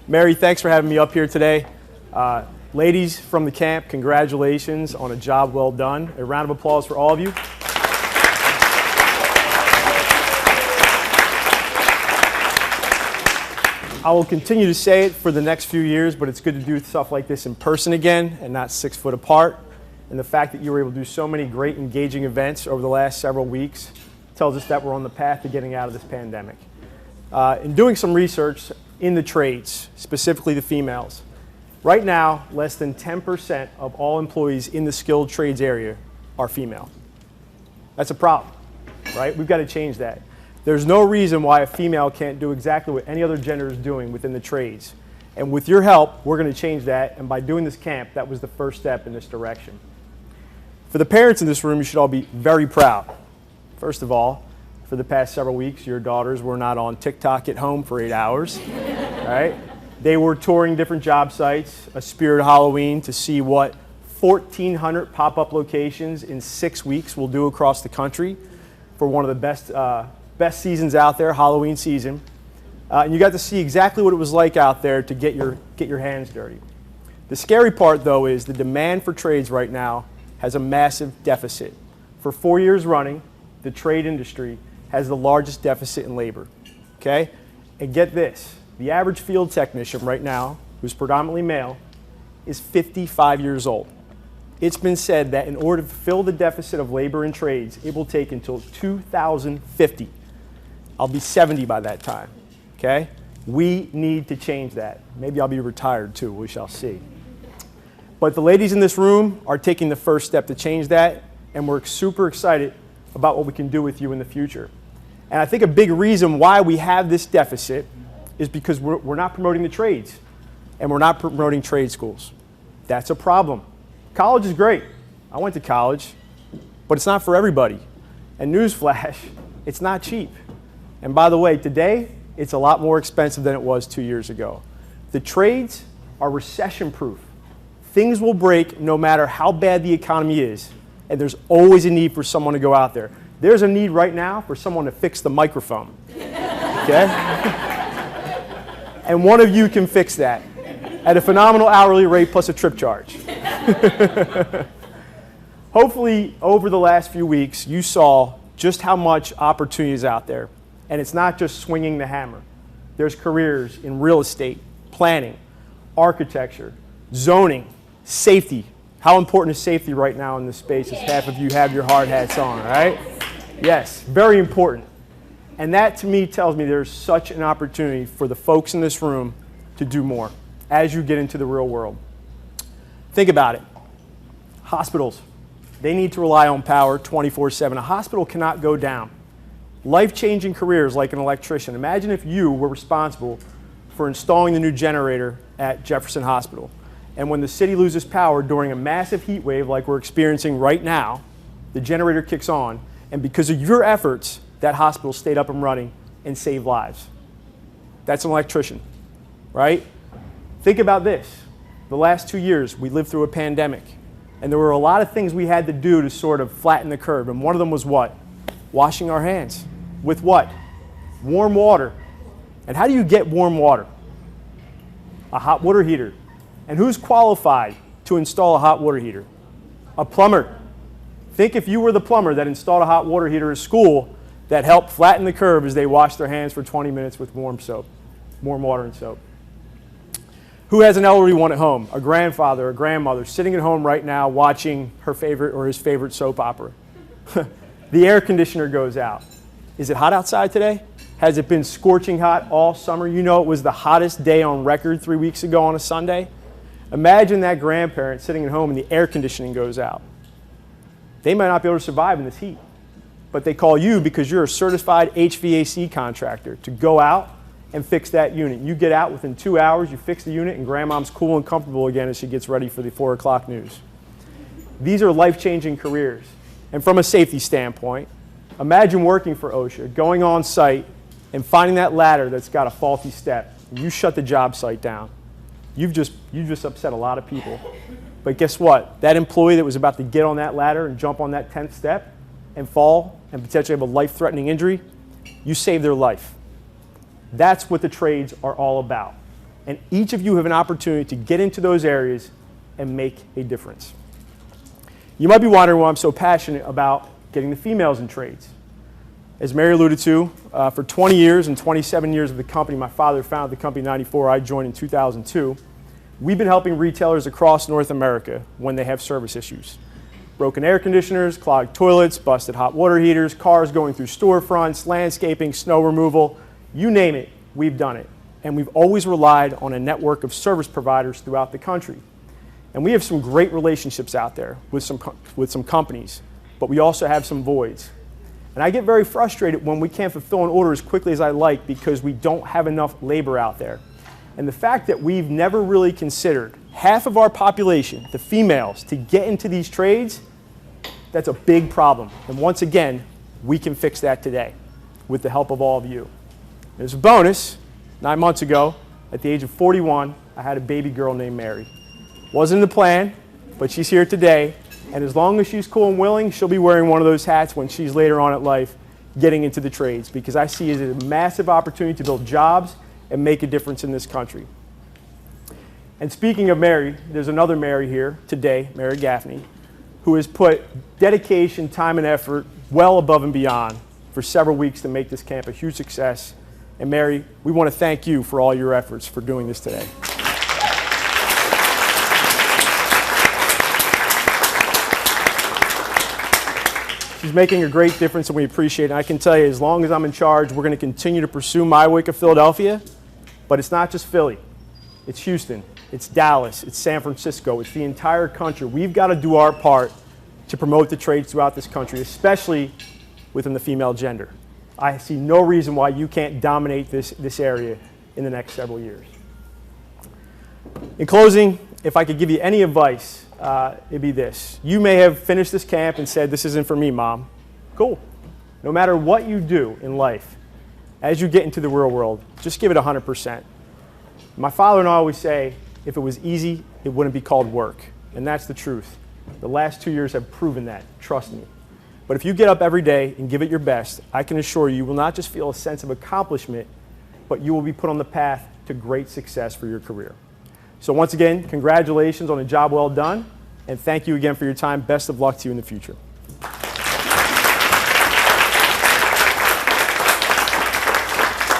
Mary, thanks for having me up here today. Ladies from the camp, congratulations on a job well done. A round of applause for all of you. I will continue to say it for the next few years, but it's good to do stuff like this in person again and not 6 foot apart. And the fact that you were able to do so many great engaging events over the last several weeks tells us that we're on the path to getting out of this pandemic. In doing some research in the trades, specifically the females, right now, less than 10% of all employees in the skilled trades area are female. That's a problem, right? We've got to change that. There's no reason why a female can't do exactly what any other gender is doing within the trades. And with your help, we're going to change that. And by doing this camp, that was the first step in this direction. For the parents in this room, you should all be very proud. First of all, for the past several weeks, your daughters were not on TikTok at home for 8 hours, right? They were touring different job sites, a Spirit Halloween, to see what 1,400 pop-up locations in 6 weeks will do across the country for one of the best seasons out there, Halloween season. And you got to see exactly what it was like out there to get your hands dirty. The scary part, though, is the demand for trades right now has a massive deficit. For 4 years running, the trade industry has the largest deficit in labor, okay? And get this, the average field technician right now, who's predominantly male, is 55 years old. It's been said that in order to fill the deficit of labor in trades, it will take until 2050. I'll be 70 by that time, okay? We need to change that. Maybe I'll be retired too, we shall see. But the ladies in this room are taking the first step to change that, and we're super excited about what we can do with you in the future. And I think a big reason why we have this deficit is because we're not promoting the trades, and we're not promoting trade schools. That's a problem. College is great. I went to college, but it's not for everybody. And newsflash, it's not cheap. And by the way, today, it's a lot more expensive than it was 2 years ago. The trades are recession-proof. Things will break no matter how bad the economy is, and there's always a need for someone to go out there. There's a need right now for someone to fix the microphone, okay? And one of you can fix that at a phenomenal hourly rate plus a trip charge. Hopefully, over the last few weeks, you saw just how much opportunity is out there. And it's not just swinging the hammer. There's careers in real estate, planning, architecture, zoning, safety. How important is safety right now in this space as half of you have your hard hats on, right? Yes, very important. And that to me tells me there's such an opportunity for the folks in this room to do more as you get into the real world. Think about it. Hospitals, they need to rely on power 24/7. A hospital cannot go down. Life-changing careers like an electrician. Imagine if you were responsible for installing the new generator at Jefferson Hospital. And when the city loses power during a massive heat wave like we're experiencing right now, the generator kicks on, and because of your efforts, that hospital stayed up and running and saved lives. That's an electrician, right? Think about this. The last 2 years, we lived through a pandemic, and there were a lot of things we had to do to sort of flatten the curve, and one of them was what? Washing our hands. With what? Warm water. And how do you get warm water? A hot water heater. And who's qualified to install a hot water heater? A plumber. Think if you were the plumber that installed a hot water heater at school that helped flatten the curve as they washed their hands for 20 minutes with warm water and soap. Who has an elderly one at home? A grandfather, a grandmother, sitting at home right now watching her favorite or his favorite soap opera. The air conditioner goes out. Is it hot outside today? Has it been scorching hot all summer? You know it was the hottest day on record 3 weeks ago on a Sunday. Imagine that grandparent sitting at home and the air conditioning goes out. They might not be able to survive in this heat, but they call you because you're a certified HVAC contractor to go out and fix that unit. You get out within 2 hours, you fix the unit, and grandmom's cool and comfortable again as she gets ready for the 4 o'clock news. These are life-changing careers. And from a safety standpoint, imagine working for OSHA, going on site, and finding that ladder that's got a faulty step. You shut the job site down. You've just upset a lot of people. But guess what? That employee that was about to get on that ladder and jump on that 10th step and fall and potentially have a life-threatening injury, you saved their life. That's what the trades are all about. And each of you have an opportunity to get into those areas and make a difference. You might be wondering why I'm so passionate about getting the females in trades. As Mary alluded to, for 20 years and 27 years of the company, my father founded the company in '94, I joined in 2002. We've been helping retailers across North America when they have service issues. Broken air conditioners, clogged toilets, busted hot water heaters, cars going through storefronts, landscaping, snow removal, you name it, we've done it. And we've always relied on a network of service providers throughout the country. And we have some great relationships out there with some companies, but we also have some voids. And I get very frustrated when we can't fulfill an order as quickly as I like because we don't have enough labor out there. And the fact that we've never really considered half of our population, the females, to get into these trades, that's a big problem. And once again, we can fix that today with the help of all of you. There's a bonus. 9 months ago, at the age of 41, I had a baby girl named Mary. Wasn't in the plan, but she's here today. And as long as she's cool and willing, she'll be wearing one of those hats when she's later on in life getting into the trades, because I see it as a massive opportunity to build jobs and make a difference in this country. And speaking of Mary, there's another Mary here today, Mary Gaffney, who has put dedication, time, and effort well above and beyond for several weeks to make this camp a huge success. And Mary, we want to thank you for all your efforts for doing this today. She's making a great difference, and we appreciate it. And I can tell you, as long as I'm in charge, we're going to continue to pursue MyWIC of Philadelphia. But it's not just Philly. It's Houston. It's Dallas. It's San Francisco. It's the entire country. We've got to do our part to promote the trades throughout this country, especially within the female gender. I see no reason why you can't dominate this area in the next several years. In closing, if I could give you any advice, it'd be this. You may have finished this camp and said, "This isn't for me, Mom." Cool. No matter what you do in life, as you get into the real world, just give it 100%. My father and I always say, if it was easy, it wouldn't be called work. And that's the truth. The last 2 years have proven that, trust me. But if you get up every day and give it your best, I can assure you, you will not just feel a sense of accomplishment, but you will be put on the path to great success for your career. So once again, congratulations on a job well done, and thank you again for your time. Best of luck to you in the future.